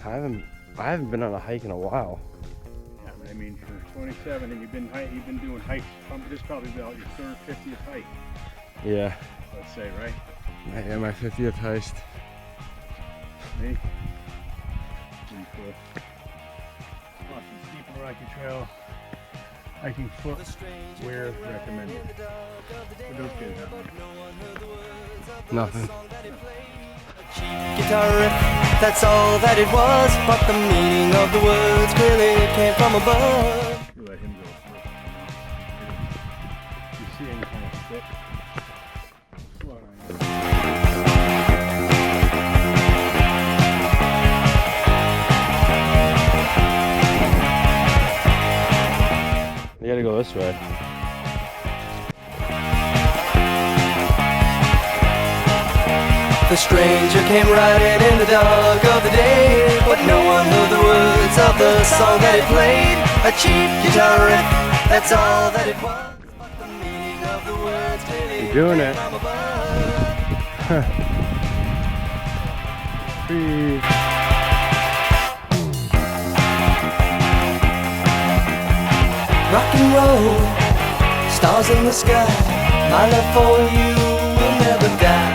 I haven't been on a hike in a while. Yeah, but I mean, for 27, and you've been doing hikes. This is probably about your third, 50th hike. Yeah. Let's say, right? Yeah, my 50th heist. Me. Pretty cool. Awesome. Steep and rocky trail. Hiking foot. Where recommended? What those kids have? Nothing. Guitar riff, that's all that it was, but the meaning of the words clearly came from above. You let him go first. You see any kind of stick? You gotta go this way. The stranger came riding in the dark of the day, but no one heard the words of the song that he played. A cheap guitar riff, that's all that it was, but the meaning of the words clearly You're doing it. from above. Rock and roll, stars in the sky, my love for you will never die.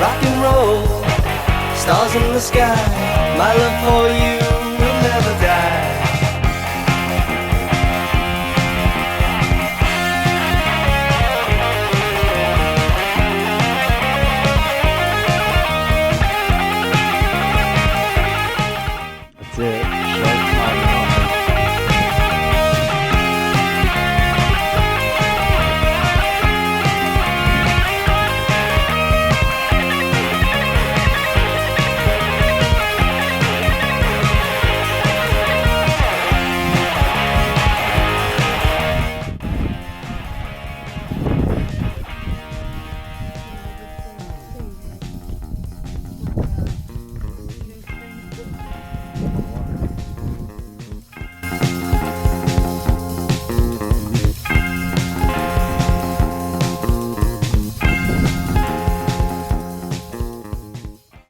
Rock and roll, stars in the sky, my love for you